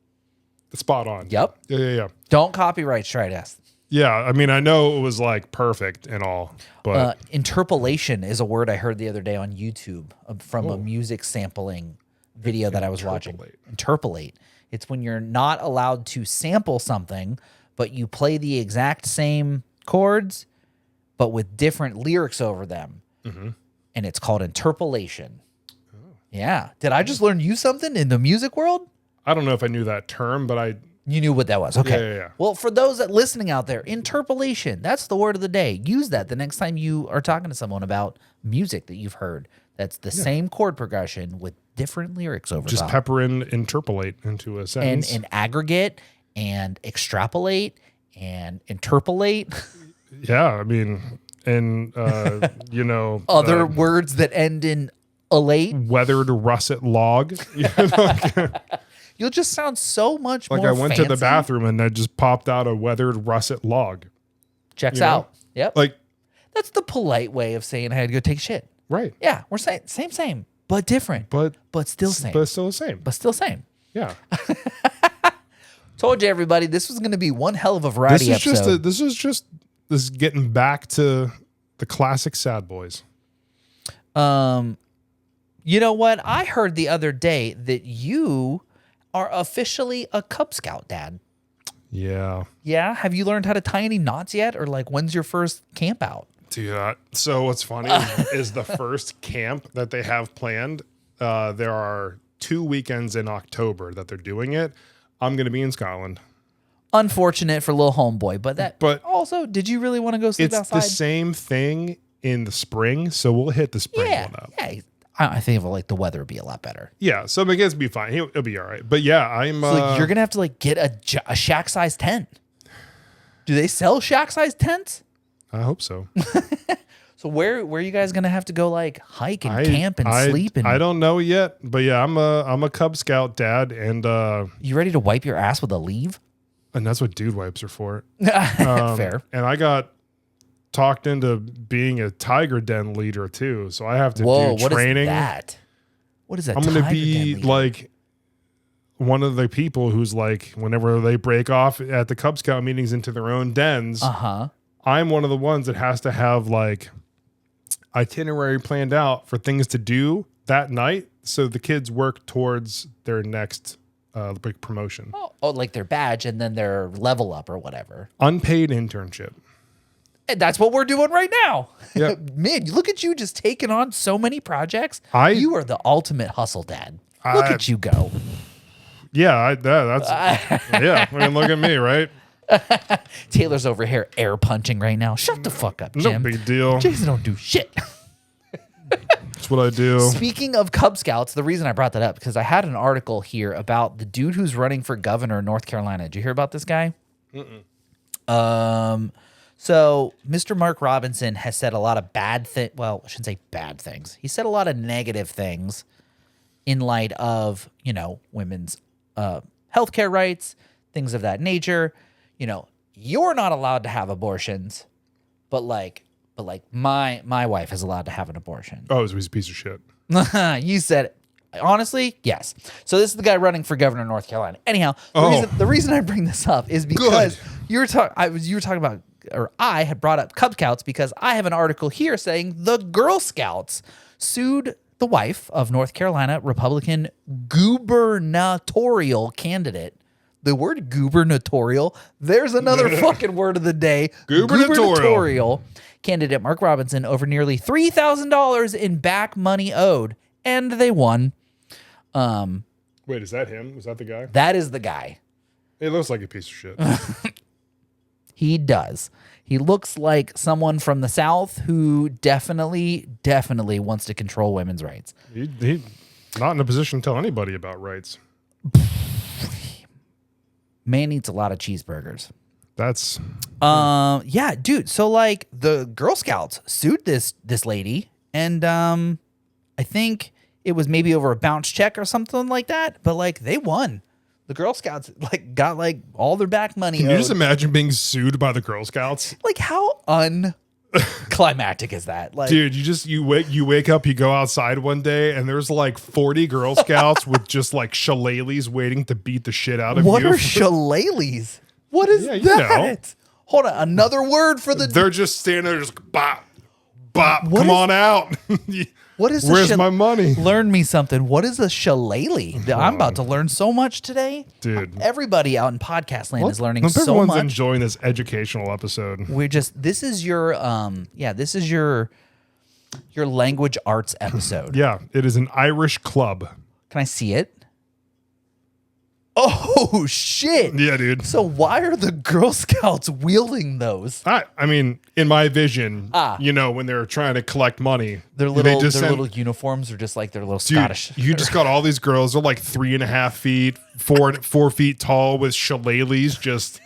Spot on. Yep. Yeah. Don't copyright strike us. Yeah, I mean, I know it was like perfect and all, but Interpolation is a word I heard the other day on YouTube from a music sampling video that I was watching. Interpolate. It's when you're not allowed to sample something, but you play the exact same chords, but with different lyrics over them. And it's called interpolation. Yeah. Did I just learn you something in the music world? I don't know if I knew that term, but You knew what that was. Okay. Yeah. Well, for those that listening out there, interpolation, that's the word of the day. Use that the next time you are talking to someone about music that you've heard. That's the same chord progression with different lyrics over just top. pepper and interpolate into a And sentence. aggregate and extrapolate and interpolate. Yeah, I mean, and you know, Other words that end in elate. weathered russet log. You'll just sound so much Like more I went to the fancy. bathroom and I just popped out a weathered russet log. Checks you know? out. Yep. Like, That's the polite way of saying I had to go take a shit. right, Yeah, we're saying same, but different. but Still same. but still the same. But still same. Yeah, Told you everybody this was going to be one hell of a variety episode. this is getting back to the classic Sad Boys. You know what? I heard the other day that you are officially a Cub Scout, Dad. Yeah, Yeah? Have you learned how to tie any knots yet? Or like when's your first camp out? dude. So what's funny is the first camp that they have planned. There are 2 weekends in October that they're doing it. I'm going to be in Scotland. Unfortunate for little homeboy, but also, did you really want to go sleep It's outside? the same thing in the spring, so we'll hit the spring yeah. one up. Yeah. I think like the weather would be a lot better. Yeah, so I guess it'll be fine. He'll be all right. But yeah, I'm. So like, you're gonna have to like get a shack size tent. Do they sell shack size tents? I hope so. So where are you guys gonna have to go like hike and camp and sleep? And I don't know yet, but yeah, I'm a Cub Scout dad, and you ready to wipe your ass with a leave? that's what dude wipes are for. Fair. And I got talked into being a tiger den leader too, so I have to Whoa, do what is training. that? What is that? I'm gonna tiger be den leader? like one of the people who's like, whenever they break off at the Cub Scout meetings into their own dens, I'm one of the ones that has to have like itinerary planned out for things to do that night, so the kids work towards their next big promotion. Oh, like their badge and then their level up or whatever. Unpaid internship. And that's what we're doing right now. Yep. Man, look at you just taking on so many projects. I- You are the ultimate hustle dad. Look at you go. Yeah, that's yeah. I mean, look at me, right? Taylor's over here air punching right now. Shut the fuck up, No Jim. big deal. Jason don't do shit. That's what I do. Speaking of Cub Scouts, the reason I brought that up because I had an article here about the dude who's running for governor in North Carolina. Did you hear about this guy? So Mr. Mark Robinson has said a lot of bad things. Well, I shouldn't say bad things. He said a lot of negative things in light of, you know, women's healthcare rights, things of that nature. You know, you're not allowed to have abortions, but my wife is allowed to have an abortion. Oh, he's a piece of shit. You said it. Honestly, yes. So this is the guy running for governor of North Carolina. Anyhow, the reason I bring this up is because you were talking about, or I had brought up Cub Scouts because I have an article here saying the Girl Scouts sued the wife of North Carolina Republican gubernatorial candidate. The word gubernatorial, there's another fucking word of the day. Gubernatorial. Candidate Mark Robinson over nearly $3,000 in back money owed. And they won. Wait, is that him? Was that the guy? That is the guy. It looks like a piece of shit. He does. He looks like someone from the South who definitely wants to control women's rights. he not in a position to tell anybody about rights. Man eats a lot of cheeseburgers. That's Yeah, dude. So like the Girl Scouts sued this lady, and I think it was maybe over a bounce check or something like that. But like they won. The Girl Scouts like got like all their back money. Can you just owed. imagine being sued by the Girl Scouts? Like how unclimactic is that? Like, Dude, you wake up, you go outside one day, and there's like 40 Girl Scouts with just like shillelaghs waiting to beat the shit out of what you. are shillelaghs? What is Yeah, you that? Hold on, another word for the. They're just standing there, just bop, bop. What Come is- on out. What is? Where's my money, Learn me something. What is a shillelagh? I'm about to learn so much today, dude? Everybody out in podcast land is learning Hope so everyone's much. enjoying this educational episode. We're just. This is your. This is your language arts episode. Yeah, it is an Irish club. Can I see it? Oh shit! Yeah, dude. So why are the Girl Scouts wielding those? I mean, in my vision, Ah. you know, when they're trying to collect money, Their they little just send- little uniforms are just like their little Dude, Scottish. you just got all these girls. They're like 3.5 feet, 4 feet tall, with shillelaghs, just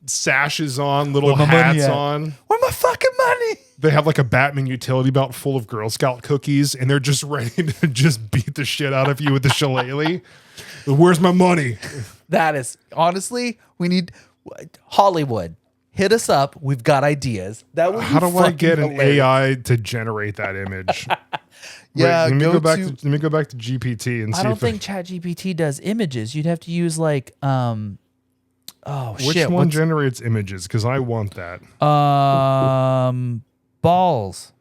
sashes on, little Where my money hats at? on. Where my fucking money? They have like a Batman utility belt full of Girl Scout cookies, and they're just ready to just beat the shit out of you with the shillelagh. Where's my money? That is honestly, we need Hollywood. Hit us up. We've got ideas. That would be How do I fucking get an hilarious. AI to generate that image? Yeah, let me go go back. to- Let me go back to GPT and see I don't if think ChatGPT does images. You'd have to use like oh which shit. one generates images, because I want that. Balls.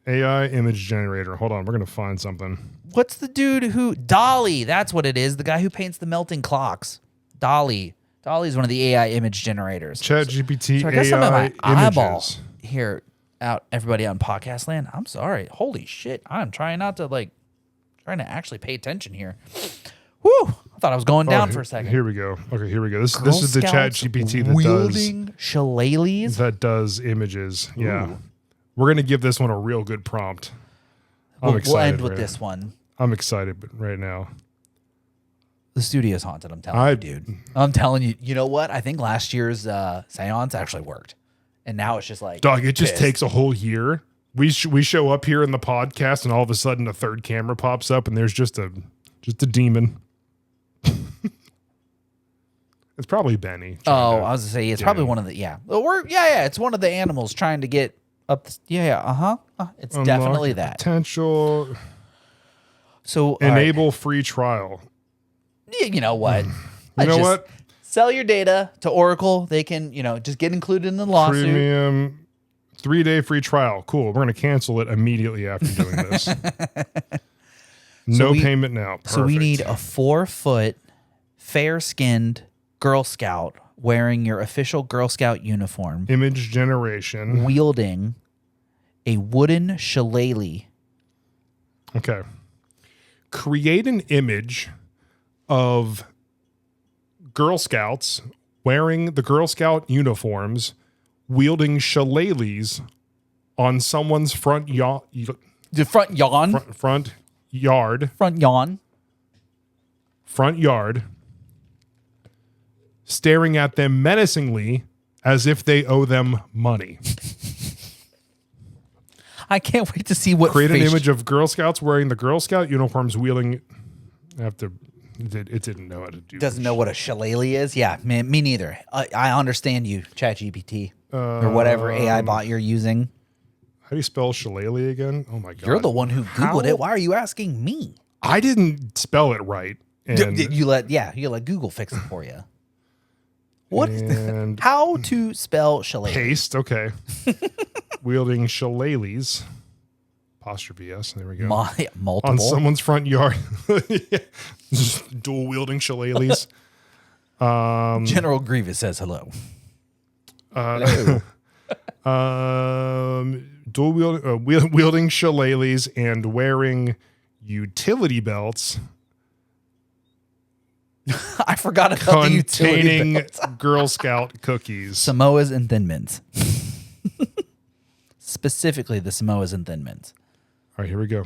AI image generator. Hold on, we're gonna find something. What's the dude who Dolly? That's what it is. The guy who paints the melting clocks. Dolly. Dolly's one of the AI image generators. ChatGPT So I guess I'm at my AI eyeball images. here out everybody out in podcast land. I'm sorry. Holy shit. I'm trying not to trying to actually pay attention here. Woo! I thought I was going down for a second. Here we go. Okay, here we go. This Girl is the Scouts ChatGPT wielding shillelaghs. that does images. Yeah, we're gonna give this one a real good prompt. I'm excited. We'll end with right- this one. I'm excited right now. The studio's haunted. I'm telling you, dude. I'm telling you. You know what? I think last year's seance actually worked, and now it's just like Dog, it just pissed. takes a whole year. We show up here in the podcast, and all of a sudden, a third camera pops up, and there's just a demon. It's probably Benny. Oh, I was gonna say it's probably Yeah. one of the It's one of the animals trying to get up. It's definitely that. Potential So all right. enable free trial. You know what? You Let's know just what? Sell your data to Oracle. They can just get included in the lawsuit. Premium 3-day free trial. Cool. We're going to cancel it immediately after doing this. No we- payment now. So we Perfect. need a 4-foot, fair-skinned Girl Scout wearing your official Girl Scout uniform, image generation. wielding a wooden shillelagh. Okay. Create an image of Girl Scouts wearing the Girl Scout uniforms, wielding shillelaghs on someone's front The front yawn. front yard, staring at them menacingly as if they owe them money. I can't wait to see what Create an face- image of Girl Scouts wearing the Girl Scout uniforms, wielding. It didn't know how to do. Doesn't know what a shillelagh is. Yeah, man, me neither. I understand you, ChatGPT, or whatever AI bot you're using. How do you spell shillelagh again? Oh my god! You're the one who Googled it. Why are you asking me? I didn't spell it right. And, You let Google fix it for you. What? and How to spell shillelagh? paste. Okay. Wielding shillelaghs. Apostrophe S. There we go. Multiple. On someone's front yard. Yeah. Just dual wielding shillelaghs. General Grievous says hello. Dual wielding shillelaghs and wearing utility belts I forgot about the utility containing belt. Girl Scout cookies. Samoas and Thin Mints. Specifically, the Samoas and Thin Mints. All right, here we go.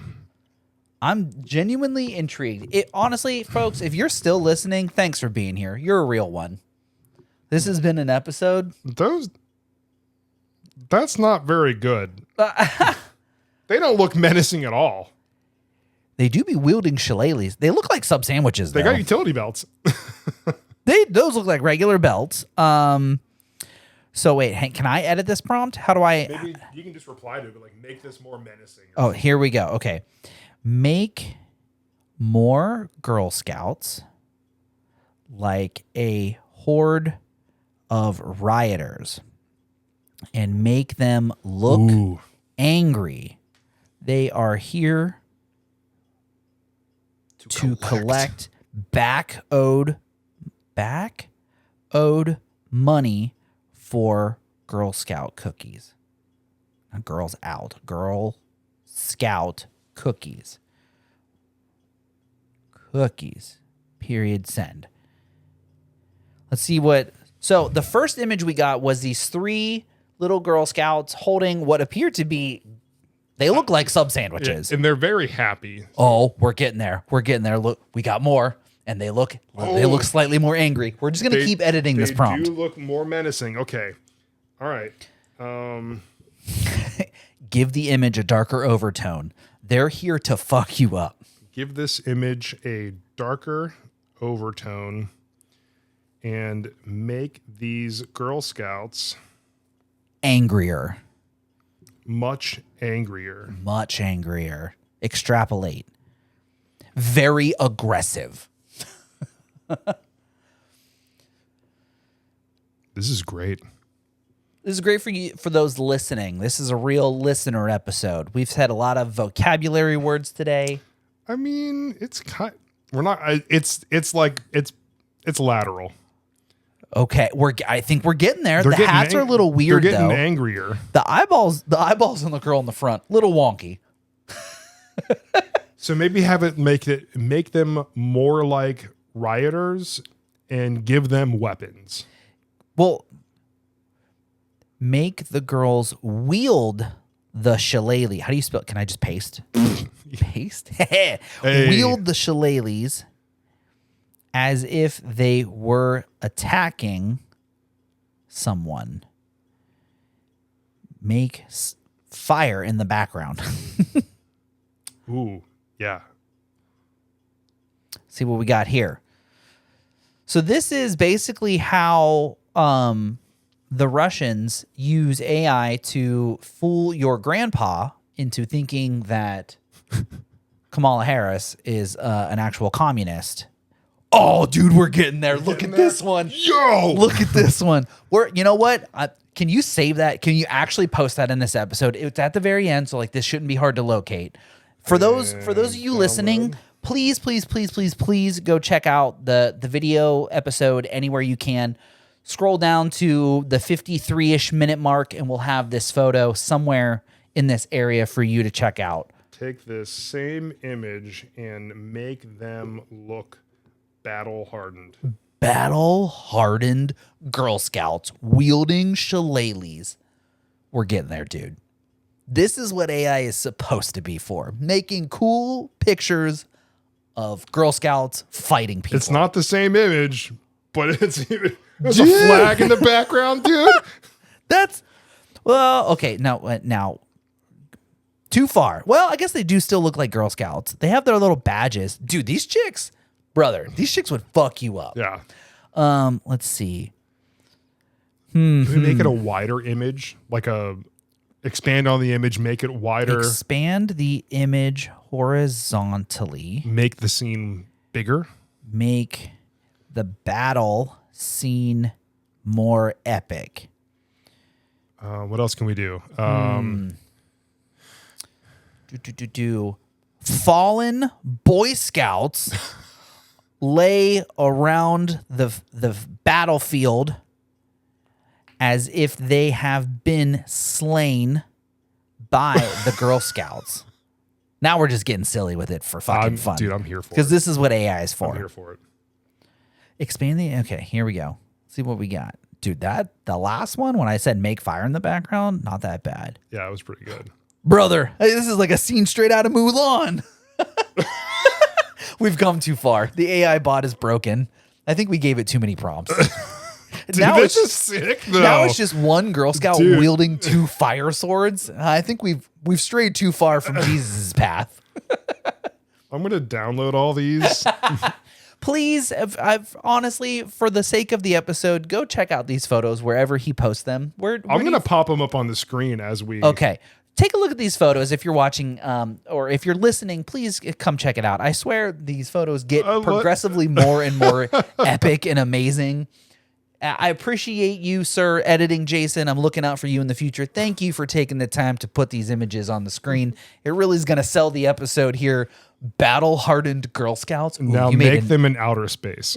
I'm genuinely intrigued. Honestly, folks, if you're still listening, thanks for being here. You're a real one. This has been an episode. That's not very good. They don't look menacing at all. They do be wielding shillelaghs. They look like sub sandwiches. They though. got utility belts. Those look like regular belts. So wait, Hank, can I edit this prompt? How do I? Maybe you can just reply to it, but like make this more menacing. Oh, here we go. Okay. Make more Girl Scouts like a horde of rioters and make them look Ooh. angry. They are here to collect back owed money for Girl Scout cookies. Not Girls Out. Girl Scout cookies. Cookies. Period. Send. Let's see what. So the first image we got was these 3 little Girl Scouts holding what appear to be. They look like sub sandwiches. And they're very happy. Oh, we're getting there. We're getting there. Look, we got more, and they look slightly more angry. We're just gonna keep editing this prompt. They do look more menacing. Okay. All right. Give the image a darker overtone. They're here to fuck you up. Give this image a darker overtone and make these Girl Scouts Angrier. much angrier. Much angrier. Extrapolate. Very aggressive. This is great. This is great for you, for those listening. This is a real listener episode. We've had a lot of vocabulary words today. I mean, it's we're not. It's lateral. Okay, I think we're getting there. They're The getting hats are a little weird They're getting though. angrier. The eyeballs on the girl in the front, little wonky. So maybe make them more like rioters and give them weapons. Well, make the girls wield the shillelagh. How do you spell it? Can I just paste? Paste? Hey. Wield the shillelaghs as if they were attacking someone. Make fire in the background. Ooh, yeah. See what we got here. So this is basically how the Russians use AI to fool your grandpa into thinking that Kamala Harris is an actual communist. Oh, dude, we're getting there. Look at this one. Yo! Look at this one. You know what? Can you save that? Can you actually post that in this episode? It's at the very end, so like this shouldn't be hard to locate. For those of you listening, please go check out the video episode anywhere you can. Scroll down to the 53-ish minute mark, and we'll have this photo somewhere in this area for you to check out. Take this same image and make them look battle-hardened. Battle-hardened Girl Scouts wielding shillelaghs. We're getting there, dude. This is what AI is supposed to be for. Making cool pictures of Girl Scouts fighting people. It's not the same image, but there's a flag in the background, dude. Okay, now too far. Well, I guess they do still look like Girl Scouts. They have their little badges. Dude, these chicks would fuck you up. Yeah. Let's see. Can we make it a wider image? Expand on the image, make it wider. Expand the image horizontally. Make the scene bigger. Make the battle scene more epic. What else can we do? Fallen Boy Scouts lay around the battlefield as if they have been slain by the Girl Scouts. Now we're just getting silly with it for fucking fun. Dude, I'm here for it. Because this is what AI is for. I'm here for it. Expand the... Okay, here we go. See what we got. Dude, the last one, when I said make fire in the background, not that bad. Yeah, it was pretty good. Brother, this is like a scene straight out of Mulan. We've come too far. The AI bot is broken. I think we gave it too many prompts. Dude, this is sick, though. Now it's just one Girl Scout wielding 2 fire swords. I think we've strayed too far from Jesus' path. I'm going to download all these. Please, I've honestly, for the sake of the episode, go check out these photos wherever he posts them. I'm going to pop them up on the screen as we... Okay. Take a look at these photos if you're watching, or if you're listening, please come check it out. I swear these photos get progressively more and more epic and amazing. I appreciate you, sir, editing Jason. I'm looking out for you in the future. Thank you for taking the time to put these images on the screen. It really is going to sell the episode here. Battle-hardened Girl Scouts. Ooh, now make them in outer space.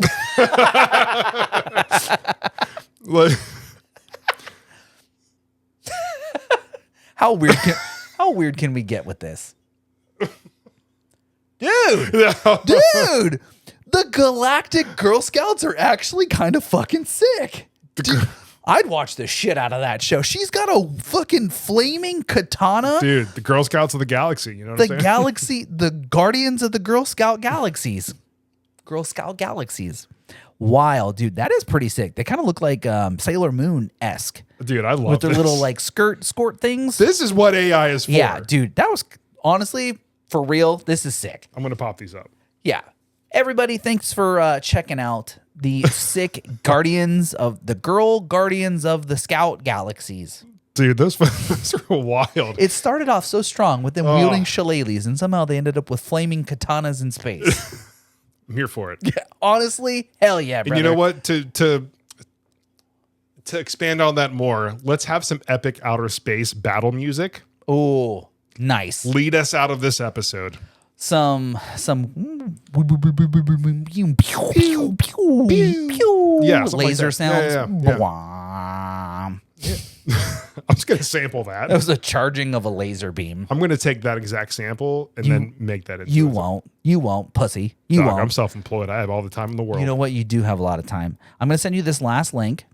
How weird can we get with this? Dude, the Galactic Girl Scouts are actually kind of fucking sick. Dude, I'd watch the shit out of that show. She's got a fucking flaming katana. Dude, the Girl Scouts of the galaxy. You know what I'm saying? The galaxy, the guardians of the Girl Scout galaxies. Girl Scout galaxies. Wild, dude. That is pretty sick. They kind of look like Sailor Moon-esque. Dude, I love with their this. little like skort things. This is what AI is for. Yeah, dude. That was honestly, for real, this is sick. I'm going to pop these up. Yeah. Everybody, thanks for checking out the sick Guardians of the Scout Galaxies. Dude, those are wild. It started off so strong with them wielding shillelaghs, and somehow they ended up with flaming katanas in space. I'm here for it. Yeah, honestly, hell yeah, brother. And you know what? To expand on that more, let's have some epic outer space battle music. Oh, nice. Lead us out of this episode. Some Yeah, laser like sounds. Yeah. I'm just gonna sample that. That was a charging of a laser beam. I'm gonna take that exact sample and then make that into You won't, pussy. You won't. I'm self-employed. I have all the time in the world. You know what? You do have a lot of time. I'm gonna send you this last link,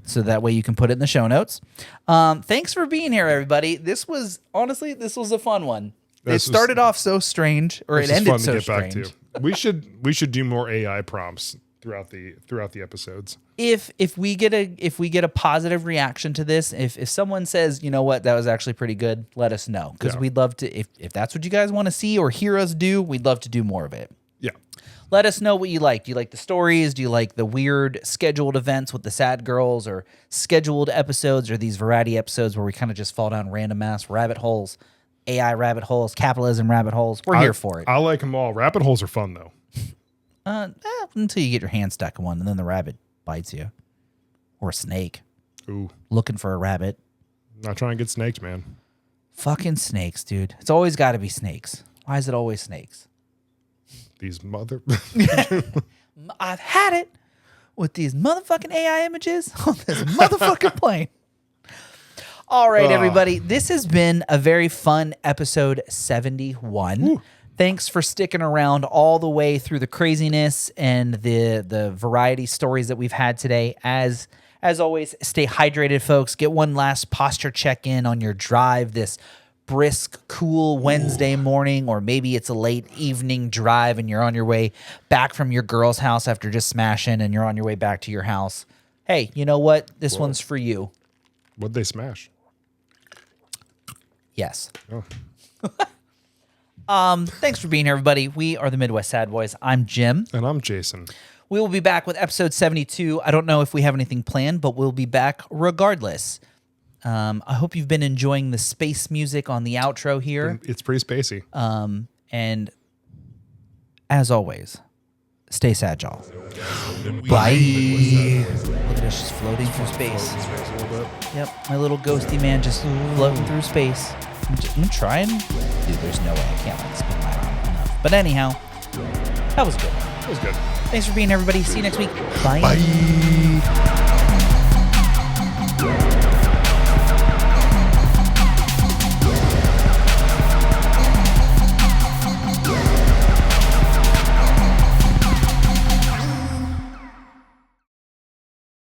so that way you can put it in the show notes. Thanks for being here, everybody. This was a fun one. It started off so strange, or it ended so strange. We should do more AI prompts throughout the episodes. If we get a positive reaction to this, if someone says, you know what, that was actually pretty good, let us know, because we'd love to. If that's what you guys want to see or hear us do, we'd love to do more of it. Yeah. Let us know what you like. Do you like the stories? Do you like the weird scheduled events with the sad girls, or scheduled episodes, or these variety episodes where we kind of just fall down random ass rabbit holes? AI rabbit holes, capitalism rabbit holes. We're here for it. I like them all. Rabbit holes are fun though. Until you get your hand stuck in one and then the rabbit bites you. Or a snake. Ooh. Looking for a rabbit. Not trying to get snakes, man. Fucking snakes, dude. It's always got to be snakes. Why is it always snakes? These mother... I've had it with these motherfucking AI images on this motherfucking plane. All right, everybody. This has been a very fun episode 71. Ooh. Thanks for sticking around all the way through the craziness and the variety stories that we've had today. As always, stay hydrated, folks. Get one last posture check-in on your drive this brisk, cool Wednesday morning, or maybe it's a late evening drive and you're on your way back from your girl's house after just smashing and you're on your way back to your house. Hey, you know what? This one's for you. What'd they smash? Yes. Oh. Thanks for being here, everybody. We are the Midwest Sad Boys. I'm Jim. And I'm Jason. We will be back with episode 72. I don't know if we have anything planned, but we'll be back regardless. I hope you've been enjoying the space music on the outro here. It's pretty spacey. And as always, stay sad, y'all. Bye. Look at us just floating through space. Yep, my little ghosty man just floating through space. I'm trying. Dude, there's no way I can't like spin my arm enough. But anyhow, that was good. That was good. Thanks for being here, everybody. See you next week. Bye. Bye.